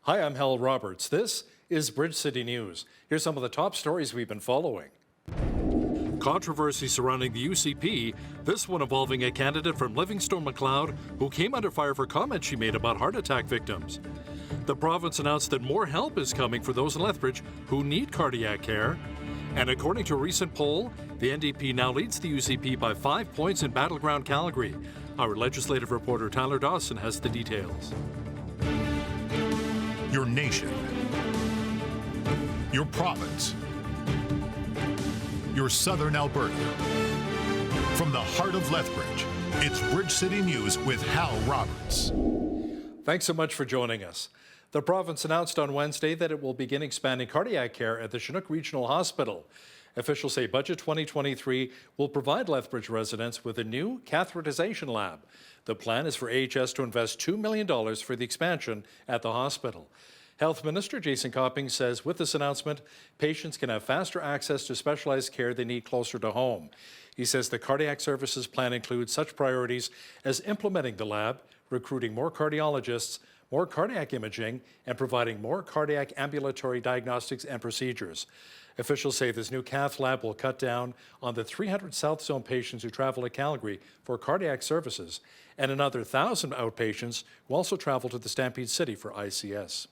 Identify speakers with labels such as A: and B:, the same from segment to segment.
A: Hi, I'm Hal Roberts. This is Bridge City News. Here's some of the top stories we've been following. Controversy surrounding the UCP, this one involving a candidate from Livingstone-Macleod who came under fire for comments she made about heart attack victims. The province announced that more help is coming for those in Lethbridge who need cardiac care. And according to a recent poll, the NDP now leads the UCP by 5 points in battleground Calgary. Our legislative reporter Tyler Dawson has the details.
B: Your nation, your province, your southern Alberta. From the heart of Lethbridge, it's Bridge City News with Hal Roberts.
A: Thanks so much for joining us. The province announced on Wednesday that it will begin expanding cardiac care at the Chinook Regional Hospital. Officials say Budget 2023 will provide Lethbridge residents with a new catheterization lab. The plan is for AHS to invest $2 million for the expansion at the hospital. Health Minister Jason Copping says with this announcement, patients can have faster access to specialized care they need closer to home. He says the cardiac services plan includes such priorities as implementing the lab, recruiting more cardiologists, more cardiac imaging, and providing more cardiac ambulatory diagnostics and procedures. Officials say this new cath lab will cut down on the 300 South Zone patients who travel to Calgary for cardiac services and another 1,000 outpatients who also travel to the Stampede City for ICS.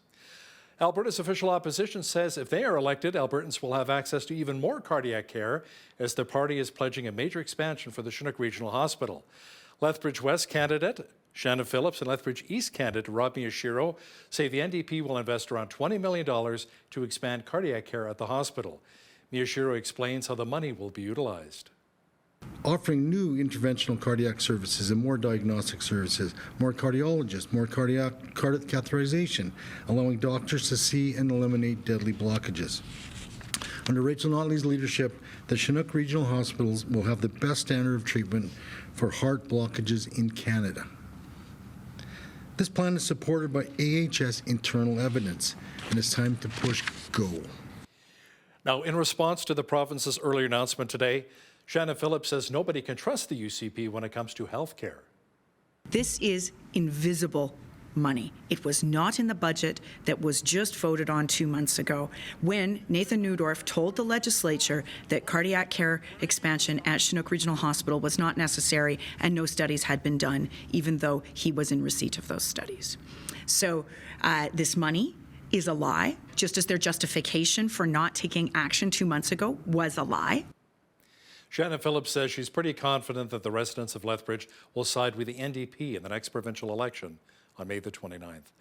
A: Alberta's official opposition says if they are elected, Albertans will have access to even more cardiac care as the party is pledging a major expansion for the Chinook Regional Hospital. Lethbridge West candidate Shannon Phillips and Lethbridge East candidate Rob Miyashiro say the NDP will invest around $20 million to expand cardiac care at the hospital. Miyashiro explains how the money will be utilized.
C: Offering new interventional cardiac services and more diagnostic services, more cardiologists, more cardiac catheterization, allowing doctors to see and eliminate deadly blockages. Under Rachel Notley's leadership, the Chinook Regional Hospitals will have the best standard of treatment for heart blockages in Canada. This plan is supported by AHS internal evidence, and it's time to push go.
A: Now, in response to the province's earlier announcement today, Shannon Phillips says nobody can trust the UCP when it comes to health care.
D: This is invisible money. It was not in the budget that was just voted on 2 months ago when Nathan Neudorf told the legislature that cardiac care expansion at Chinook Regional Hospital was not necessary and no studies had been done, even though he was in receipt of those studies. So this money is a lie, just as their justification for not taking action 2 months ago was a lie.
A: Shannon Phillips says she's pretty confident that the residents of Lethbridge will side with the NDP in the next provincial election on May the 29th.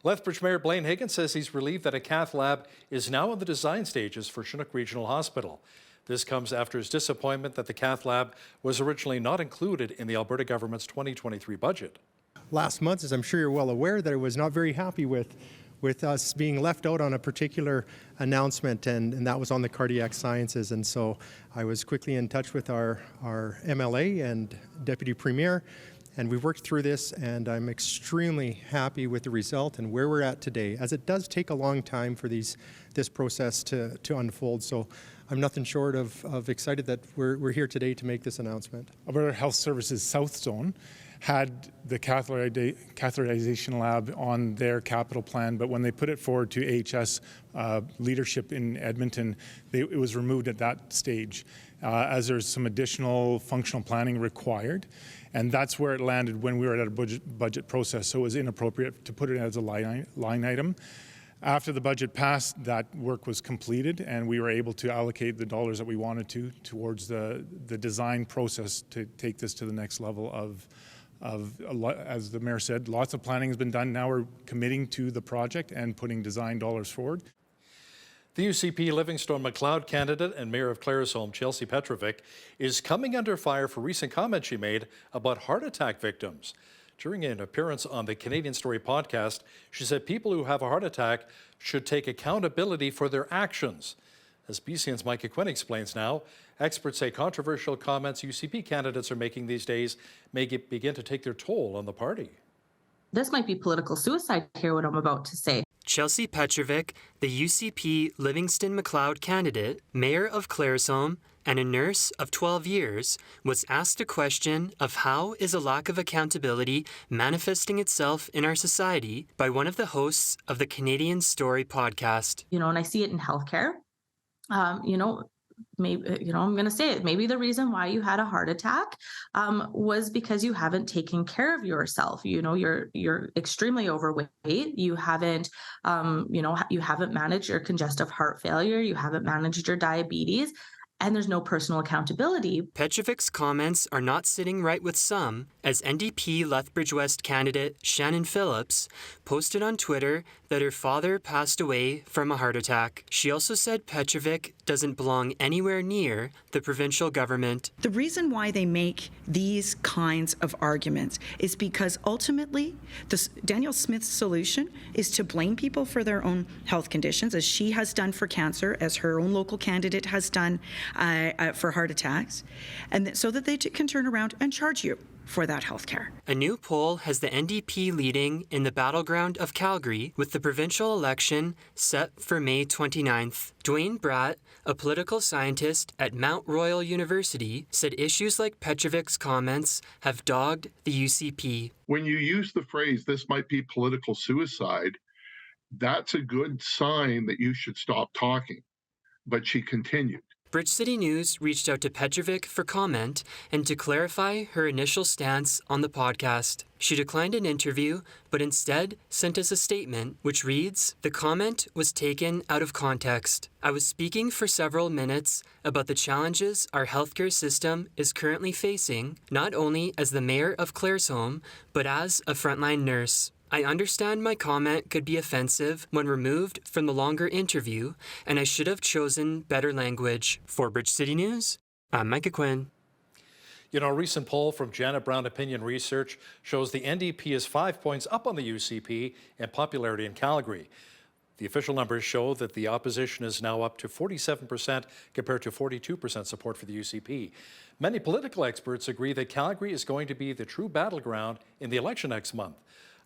A: Lethbridge Mayor Blaine Higgins says he's relieved that a cath lab is now in the design stages for Chinook Regional Hospital. This comes after his disappointment that the cath lab was originally not included in the Alberta government's 2023 budget.
E: Last month, as I'm sure you're well aware, that I was not very happy with us being left out on a particular announcement, and that was on the cardiac sciences. And so I was quickly in touch with our MLA and Deputy Premier, and we've worked through this, and I'm extremely happy with the result and where we're at today, as it does take a long time for this process to unfold. So I'm nothing short of excited that we're here today to make this announcement.
F: Alberta Health Services South Zone had the catheterization lab on their capital plan, but when they put it forward to AHS leadership in Edmonton, it was removed at that stage, as there's some additional functional planning required. And that's where it landed when we were at a budget process, so it was inappropriate to put it as a line item. After the budget passed, that work was completed, and we were able to allocate the dollars that we wanted towards the design process to take this to the next level of, as the mayor said, lots of planning has been done. Now we're committing to the project and putting design dollars forward.
A: The UCP Livingstone-Macleod candidate and Mayor of Claresholm, Chelsea Petrovic, is coming under fire for recent comments she made about heart attack victims. During an appearance on the Canadian Story podcast, she said people who have a heart attack should take accountability for their actions. As BCN's Micah Quinn explains now, experts say controversial comments UCP candidates are making these days may begin to take their toll on the party.
G: This might be political suicide here, what I'm about to say.
H: Chelsea Petrovic, the UCP Livingston-Macleod candidate, Mayor of Claresholm, and a nurse of 12 years, was asked a question of how is a lack of accountability manifesting itself in our society by one of the hosts of the Canadian Story podcast.
G: And I see it in healthcare. Maybe, I'm going to say it. Maybe the reason why you had a heart attack was because you haven't taken care of yourself. You're extremely overweight. You haven't, you haven't managed your congestive heart failure. You haven't managed your diabetes. And there's no personal accountability.
H: Petrovic's comments are not sitting right with some, as NDP Lethbridge West candidate Shannon Phillips posted on Twitter that her father passed away from a heart attack. She also said Petrovic doesn't belong anywhere near the provincial government.
D: The reason why they make these kinds of arguments is because ultimately Danielle Smith's solution is to blame people for their own health conditions, as she has done for cancer, as her own local candidate has done for heart attacks, and so that they can turn around and charge you for that health care.
H: A new poll has the NDP leading in the battleground of Calgary, with the provincial election set for May 29th. Dwayne Bratt, a political scientist at Mount Royal University, said issues like Petrovic's comments have dogged the UCP.
I: When you use the phrase, "this might be political suicide," that's a good sign that you should stop talking. But she continued.
H: Bridge City News reached out to Petrovic for comment and to clarify her initial stance on the podcast. She declined an interview, but instead sent us a statement which reads, "The comment was taken out of context. I was speaking for several minutes about the challenges our healthcare system is currently facing, not only as the mayor of Claresholm, but as a frontline nurse. I understand my comment could be offensive when removed from the longer interview, and I should have chosen better language." For Bridge City News, I'm Micah Quinn.
A: A recent poll from Janet Brown Opinion Research shows the NDP is 5 points up on the UCP in popularity in Calgary. The official numbers show that the opposition is now up to 47% compared to 42% support for the UCP. Many political experts agree that Calgary is going to be the true battleground in the election next month.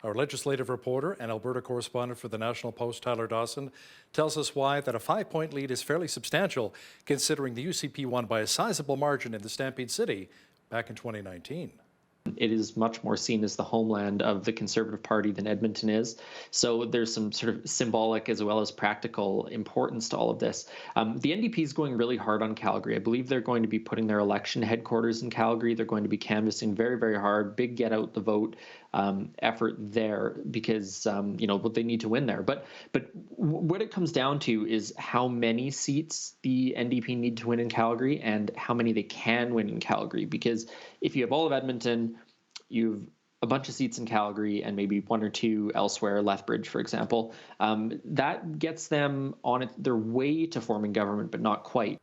A: Our legislative reporter and Alberta correspondent for the National Post, Tyler Dawson, tells us why that a 5-point lead is fairly substantial, considering the UCP won by a sizable margin in the Stampede City back in 2019.
J: It is much more seen as the homeland of the Conservative Party than Edmonton is. So there's some sort of symbolic as well as practical importance to all of this. The NDP is going really hard on Calgary. I believe they're going to be putting their election headquarters in Calgary. They're going to be canvassing very, very hard, big get out the vote effort there, because what they need to win there. But what it comes down to is how many seats the NDP need to win in Calgary and how many they can win in Calgary. Because if you have all of Edmonton, you've a bunch of seats in Calgary and maybe one or two elsewhere, Lethbridge, for example, that gets them on their way to forming government, but not quite.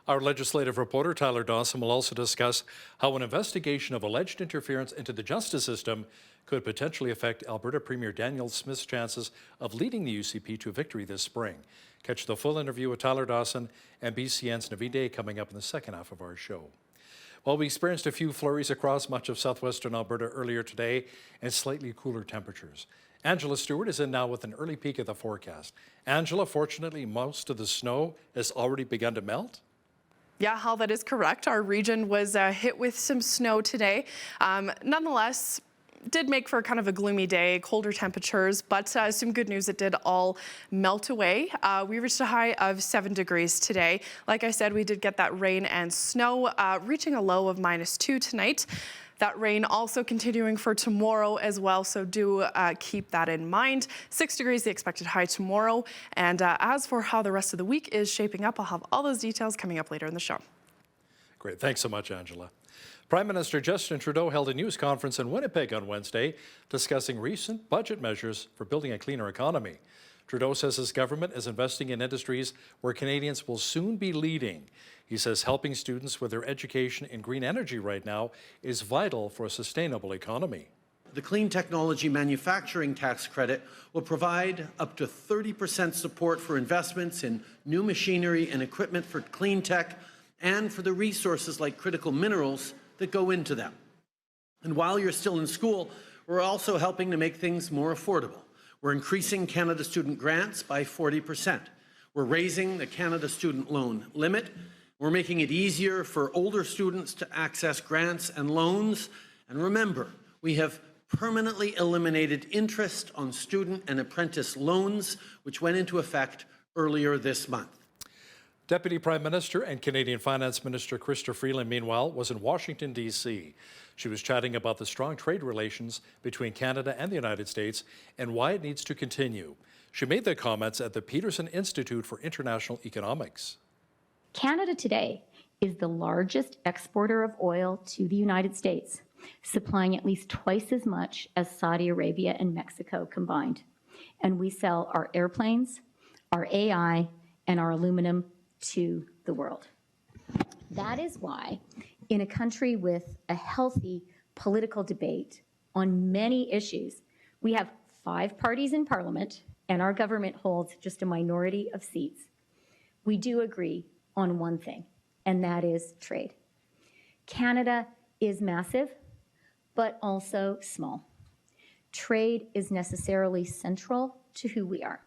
A: Our legislative reporter, Tyler Dawson, will also discuss how an investigation of alleged interference into the justice system could potentially affect Alberta Premier Danielle Smith's chances of leading the UCP to victory this spring. Catch the full interview with Tyler Dawson and BCN's Naveed Day coming up in the second half of our show. Well, we experienced a few flurries across much of southwestern Alberta earlier today and slightly cooler temperatures. Angela Stewart is in now with an early peek at the forecast. Angela, fortunately, most of the snow has already begun to melt.
K: Yeah, Hal, that is correct. Our region was hit with some snow today. Nonetheless, did make for kind of a gloomy day, colder temperatures, but some good news, it did all melt away. We reached a high of 7 degrees today. Like I said, we did get that rain and snow, reaching a low of -2 tonight. That rain also continuing for tomorrow as well, so do keep that in mind. 6 degrees the expected high tomorrow. And as for how the rest of the week is shaping up, I'll have all those details coming up later in the show.
A: Great. Thanks so much, Angela. Prime Minister Justin Trudeau held a news conference in Winnipeg on Wednesday discussing recent budget measures for building a cleaner economy. Trudeau says his government is investing in industries where Canadians will soon be leading. He says helping students with their education in green energy right now is vital for a sustainable economy.
L: The Clean Technology Manufacturing Tax Credit will provide up to 30% support for investments in new machinery and equipment for clean tech and for the resources like critical minerals that go into them. And while you're still in school, we're also helping to make things more affordable. We're increasing Canada student grants by 40%. We're raising the Canada student loan limit, We're making it easier for older students to access grants and loans. And remember, we have permanently eliminated interest on student and apprentice loans, which went into effect earlier this month.
A: Deputy Prime Minister and Canadian Finance Minister Chrystia Freeland, meanwhile, was in Washington, D.C. She was chatting about the strong trade relations between Canada and the United States and why it needs to continue. She made the comments at the Peterson Institute for International Economics.
M: Canada today is the largest exporter of oil to the United States, supplying at least twice as much as Saudi Arabia and Mexico combined. And we sell our airplanes, our AI, and our aluminum to the world. That is why, in a country with a healthy political debate on many issues, we have 5 parties in Parliament, and our government holds just a minority of seats. We do agree on one thing, and that is trade. Canada is massive, but also small. Trade is necessarily central to who we are.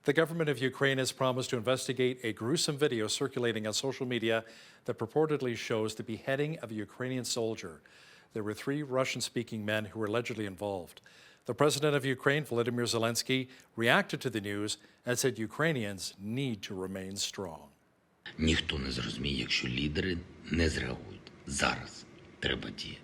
A: The government of Ukraine has promised to investigate a gruesome video circulating on social media that purportedly shows the beheading of a Ukrainian soldier. There were 3 Russian-speaking men who were allegedly involved. The president of Ukraine, Volodymyr Zelensky, reacted to the news and said Ukrainians need to remain strong.
N: Ніхто не зрозуміє, якщо лідери не зреагують. Зараз треба діяти.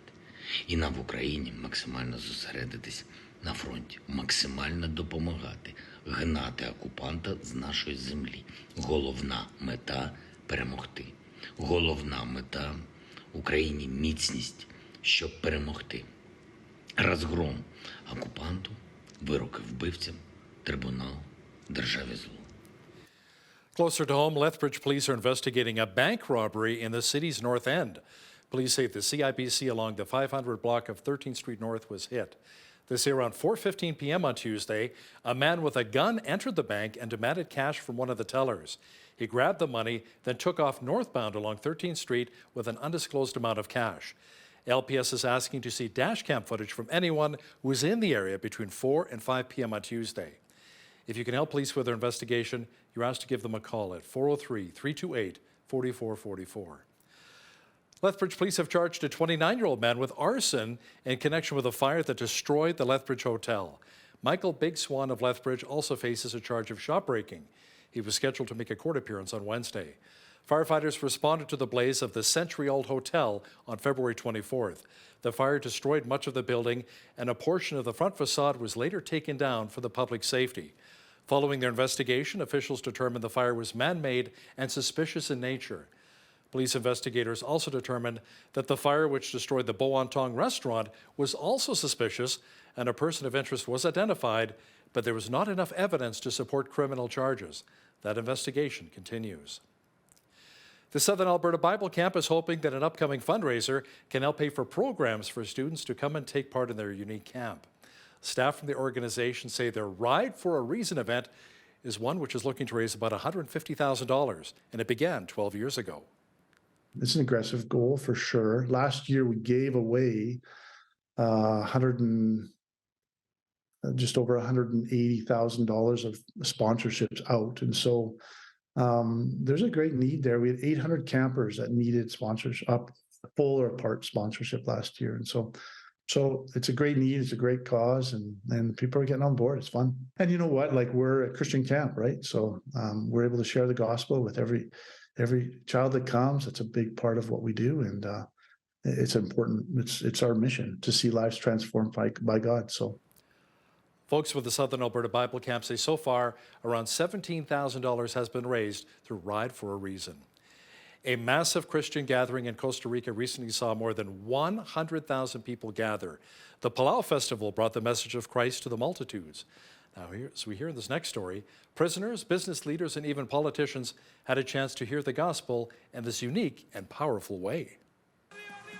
N: І нам в Україні максимально зосередитись на фронті, максимально допомагати, гнати окупанта з нашої землі. Головна мета – перемогти. Головна мета – Україні міцність, щоб перемогти. Розгром окупанту, вироки вбивцям, трибунал, державі зло.
A: Closer to home, Lethbridge police are investigating a bank robbery in the city's north end. Police say the CIBC along the 500 block of 13th Street North was hit. They say around 4:15 p.m. on Tuesday, a man with a gun entered the bank and demanded cash from one of the tellers. He grabbed the money, then took off northbound along 13th Street with an undisclosed amount of cash. LPS is asking to see dash cam footage from anyone who was in the area between 4 and 5 p.m. on Tuesday. If you can help police with their investigation, you're asked to give them a call at 403-328-4444. Lethbridge police have charged a 29-year-old man with arson in connection with a fire that destroyed the Lethbridge Hotel. Michael Big Swan of Lethbridge also faces a charge of shopbreaking. He was scheduled to make a court appearance on Wednesday. Firefighters responded to the blaze of the century-old hotel on February 24th. The fire destroyed much of the building, and a portion of the front facade was later taken down for the public safety. Following their investigation, officials determined the fire was man-made and suspicious in nature. Police investigators also determined that the fire which destroyed the Boantong restaurant was also suspicious, and a person of interest was identified, but there was not enough evidence to support criminal charges. That investigation continues. The Southern Alberta Bible Camp is hoping that an upcoming fundraiser can help pay for programs for students to come and take part in their unique camp. Staff from the organization say their Ride for a Reason event is one which is looking to raise about $150,000, and it began 12 years ago.
O: It's an aggressive goal for sure. Last year we gave away just over $180,000 of sponsorships out, and so there's a great need there. We had 800 campers that needed sponsorship, full or part sponsorship last year, and so it's a great need. It's a great cause, and people are getting on board. It's fun, and you know what? Like, we're a Christian camp, right? So we're able to share the gospel with every child that comes. It's a big part of what we do, and it's important. It's our mission to see lives transformed by God. So,
A: folks with the Southern Alberta Bible Camp say so far around $17,000 has been raised through Ride for a Reason. A massive Christian gathering in Costa Rica recently saw more than 100,000 people gather. The Palau Festival brought the message of Christ to the multitudes. Now, as we hear in this next story, prisoners, business leaders, and even politicians had a chance to hear the gospel in this unique and powerful way.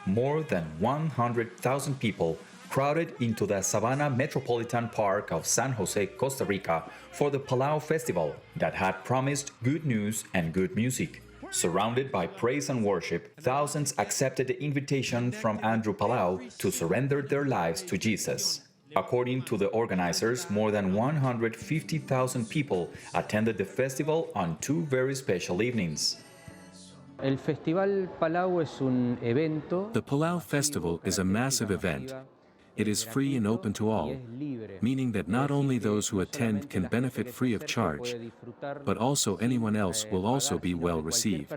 P: More than 100,000 people crowded into the Savannah Metropolitan Park of San Jose, Costa Rica for the Palau Festival that had promised good news and good music. Surrounded by praise and worship, thousands accepted the invitation from Andrew Palau to surrender their lives to Jesus. According to the organizers, more than 150,000 people attended the festival on 2 very special evenings.
Q: The Palau Festival is a massive event. It is free and open to all, meaning that not only those who attend can benefit free of charge, but also anyone else will also be well received.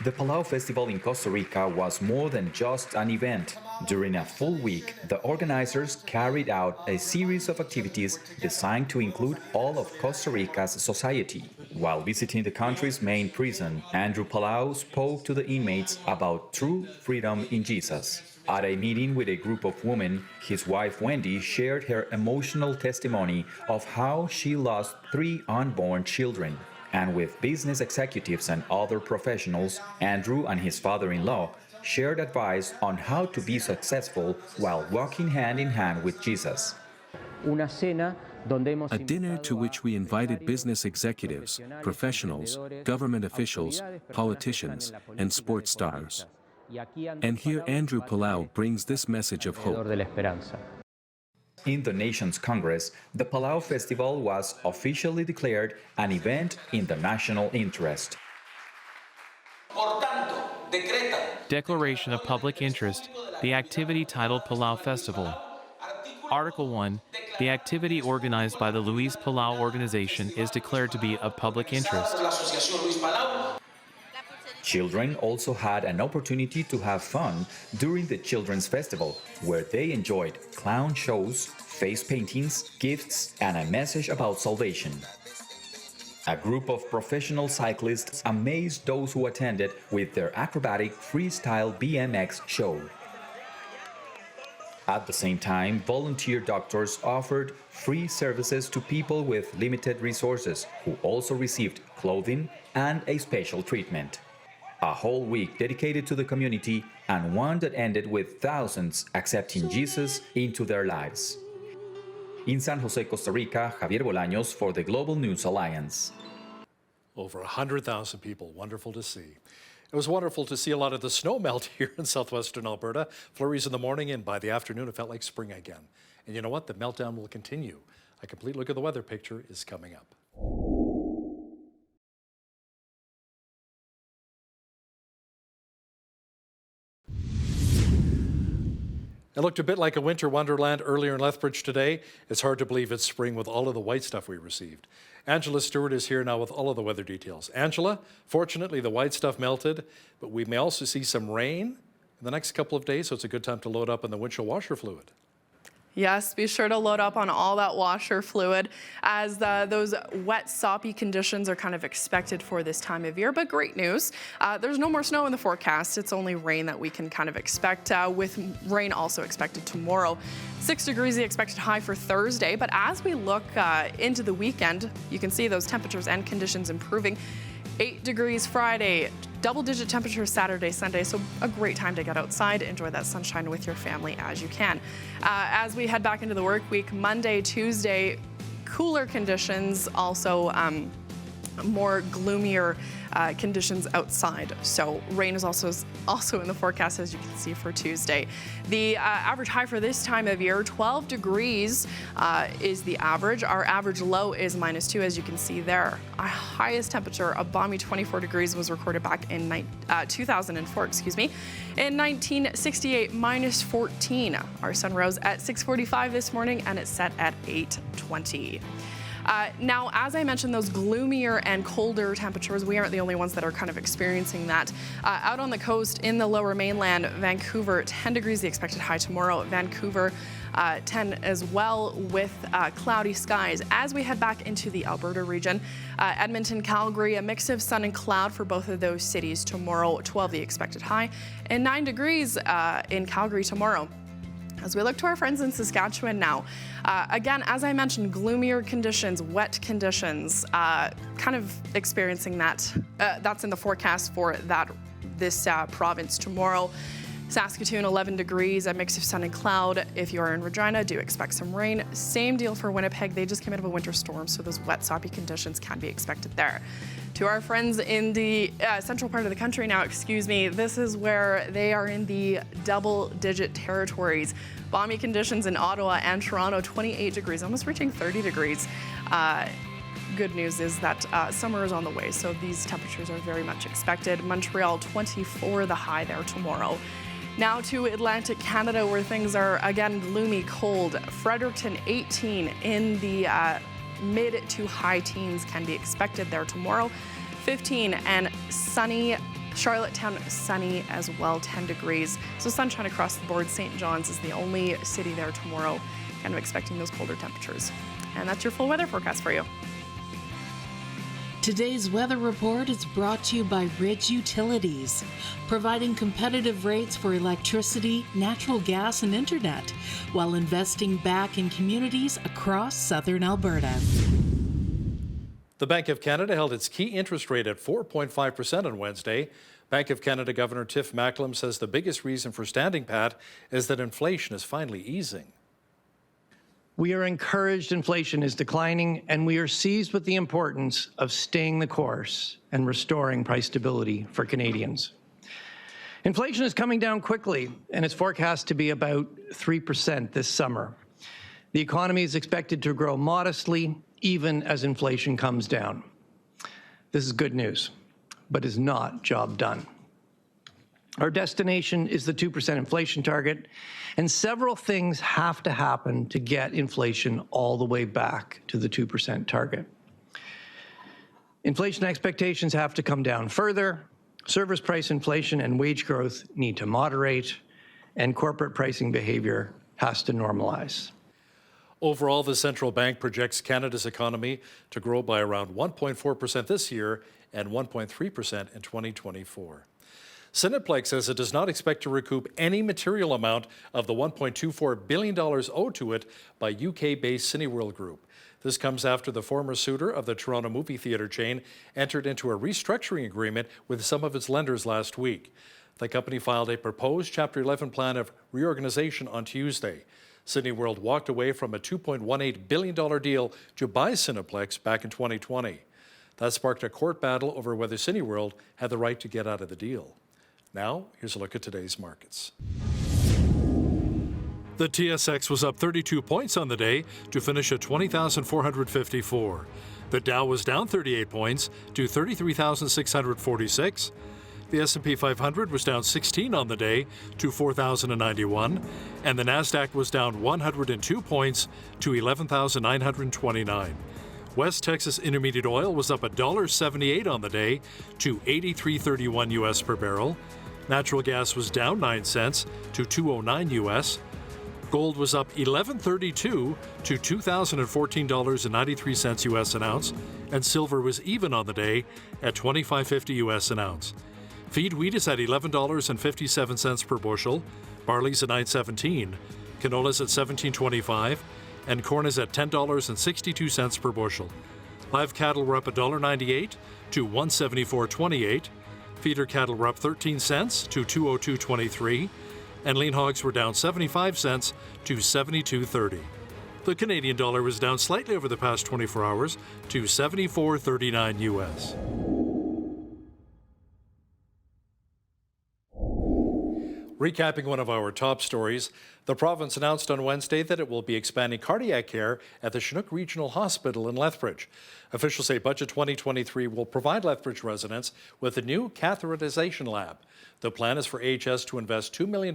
P: The Palau Festival in Costa Rica was more than just an event. During a full week, the organizers carried out a series of activities designed to include all of Costa Rica's society. While visiting the country's main prison, Andrew Palau spoke to the inmates about true freedom in Jesus. At a meeting with a group of women, his wife Wendy shared her emotional testimony of how she lost 3 unborn children. And with business executives and other professionals, Andrew and his father-in-law shared advice on how to be successful while walking hand in hand with Jesus.
Q: A dinner to which we invited business executives, professionals, government officials, politicians, and sports stars. And here Andrew Palau brings this message of hope.
P: In the nation's Congress, the Palau Festival was officially declared an event in the national interest.
R: Declaration of Public Interest, the activity titled Palau Festival. Article 1. The activity organized by the Luis Palau organization is declared to be of public interest.
P: Children also had an opportunity to have fun during the Children's Festival, where they enjoyed clown shows, face paintings, gifts, and a message about salvation. A group of professional cyclists amazed those who attended with their acrobatic freestyle BMX show. At the same time, volunteer doctors offered free services to people with limited resources, who also received clothing and a special treatment. A whole week dedicated to the community, and one that ended with thousands accepting Jesus into their lives. In San Jose, Costa Rica, Javier Bolaños for the Global News Alliance.
A: Over 100,000 people, wonderful to see. It was wonderful to see a lot of the snow melt here in southwestern Alberta. Flurries in the morning, and by the afternoon it felt like spring again. And you know what? The meltdown will continue. A complete look at the weather picture is coming up. It looked a bit like a winter wonderland earlier in Lethbridge today. It's hard to believe it's spring with all of the white stuff we received. Angela Stewart is here now with all of the weather details. Angela, fortunately the white stuff melted, but we may also see some rain in the next couple of days, so it's a good time to load up on the windshield washer fluid.
K: Yes, be sure to load up on all that washer fluid, as those wet, soppy conditions are kind of expected for this time of year. But great news, there's no more snow in the forecast. It's only rain that we can kind of expect, with rain also expected tomorrow. 6 degrees the expected high for Thursday. But as we look into the weekend, you can see those temperatures and conditions improving. 8 degrees Friday, double-digit temperatures Saturday, Sunday, so a great time to get outside, enjoy that sunshine with your family as you can. As we head back into the work week, Monday, Tuesday, cooler conditions, also more gloomier conditions outside. So rain is also in the forecast, as you can see, for Tuesday. The average high for this time of year, 12 degrees is the average. Our average low is -2, as you can see there. Our highest temperature, a balmy 24 degrees, was recorded back in 2004, In 1968, -14. Our sun rose at 6:45 this morning, and it set at 8:20. Now, as I mentioned, those gloomier and colder temperatures, we aren't the only ones that are kind of experiencing that. Out on the coast in the lower mainland, Vancouver, 10 degrees the expected high tomorrow. Vancouver, 10 as well, with cloudy skies. As we head back into the Alberta region, Edmonton, Calgary, a mix of sun and cloud for both of those cities tomorrow, 12 the expected high, and 9 degrees in Calgary tomorrow. As we look to our friends in Saskatchewan now, again, as I mentioned, gloomier conditions, wet conditions, kind of experiencing that. That's in the forecast for this province tomorrow. Saskatoon, 11 degrees, a mix of sun and cloud. If you are in Regina, do expect some rain. Same deal for Winnipeg. They just came out of a winter storm, so those wet, soppy conditions can be expected there. To our friends in the central part of the country now, this is where they are in the double-digit territories. Balmy conditions in Ottawa and Toronto, 28 degrees, almost reaching 30 degrees. good news is that summer is on the way, so these temperatures are very much expected. Montreal 24 the high there tomorrow. Now to Atlantic Canada, where things are again gloomy cold. Fredericton 18 in the mid to high teens can be expected there tomorrow. 15 and sunny. Charlottetown sunny as well, 10 degrees. So sunshine across the board. St. John's is the only city there tomorrow, kind of expecting those colder temperatures. And that's your full weather forecast for you.
S: Today's weather report is brought to you by Ridge Utilities, providing competitive rates for electricity, natural gas, and internet, while investing back in communities across southern Alberta.
A: The Bank of Canada held its key interest rate at 4.5% on Wednesday. Bank of Canada Governor Tiff Macklem says the biggest reason for standing pat is that inflation is finally easing.
L: We are encouraged inflation is declining, and we are seized with the importance of staying the course and restoring price stability for Canadians. Inflation is coming down quickly, and it's forecast to be about 3% this summer. The economy is expected to grow modestly, even as inflation comes down. This is good news, but is not job done. Our destination is the 2% inflation target, and several things have to happen to get inflation all the way back to the 2% target. Inflation expectations have to come down further, service price inflation and wage growth need to moderate, and corporate pricing behavior has to normalize.
A: Overall, the central bank projects Canada's economy to grow by around 1.4% this year and 1.3% in 2024. Cineplex says it does not expect to recoup any material amount of the $1.24 billion owed to it by UK-based Cineworld Group. This comes after the former suitor of the Toronto movie theatre chain entered into a restructuring agreement with some of its lenders last week. The company filed a proposed Chapter 11 plan of reorganization on Tuesday. Cineworld walked away from a $2.18 billion deal to buy Cineplex back in 2020. That sparked a court battle over whether Cineworld had the right to get out of the deal. Now, here's a look at today's markets. The TSX was up 32 points on the day to finish at 20,454. The Dow was down 38 points to 33,646. The S&P 500 was down 16 on the day to 4,091, and the Nasdaq was down 102 points to 11,929. West Texas Intermediate Oil was up $1.78 on the day to $83.31 US per barrel. Natural gas was down 9 cents to $2.09 US. Gold was up $11.32 to $2,014.93 US an ounce, and silver was even on the day at $25.50 US an ounce. Feed wheat is at $11.57 per bushel, barley's at $9.17, canola's at $17.25, and corn is at $10.62 per bushel. Live cattle were up $1.98 to $174.28. Feeder cattle were up 13 cents to $202.23, and lean hogs were down 75 cents to $72.30. The Canadian dollar was down slightly over the past 24 hours to 74.39 US. Recapping one of our top stories, the province announced on Wednesday that it will be expanding cardiac care at the Chinook Regional Hospital in Lethbridge. Officials say Budget 2023 will provide Lethbridge residents with a new catheterization lab. The plan is for AHS to invest $2 million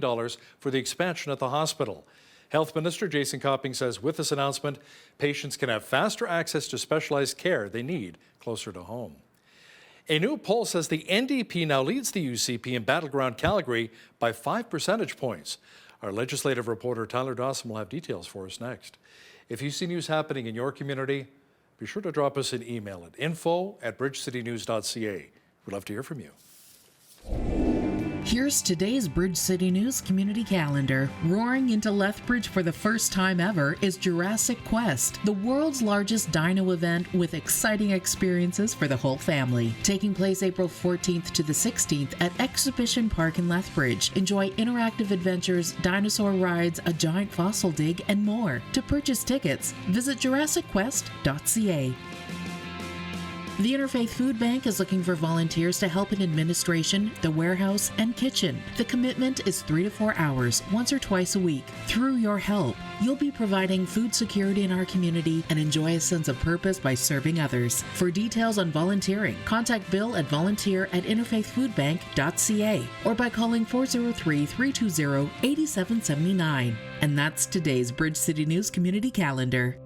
A: for the expansion at the hospital. Health Minister Jason Copping says with this announcement, patients can have faster access to specialized care they need closer to home. A new poll says the NDP now leads the UCP in battleground Calgary by 5 percentage points. Our legislative reporter Tyler Dawson will have details for us next. If you see news happening in your community, be sure to drop us an email at info@bridgecitynews.ca. We'd love to hear from you.
S: Here's today's Bridge City News community calendar. Roaring into Lethbridge for the first time ever is Jurassic Quest, the world's largest dino event with exciting experiences for the whole family. Taking place April 14th to the 16th at Exhibition Park in Lethbridge. Enjoy interactive adventures, dinosaur rides, a giant fossil dig, and more. To purchase tickets, visit JurassicQuest.ca. The Interfaith Food Bank is looking for volunteers to help in administration, the warehouse, and kitchen. The commitment is 3 to 4 hours, once or twice a week. Through your help, you'll be providing food security in our community and enjoy a sense of purpose by serving others. For details on volunteering, contact Bill at volunteer@interfaithfoodbank.ca or by calling 403-320-8779. And that's today's Bridge City News Community Calendar.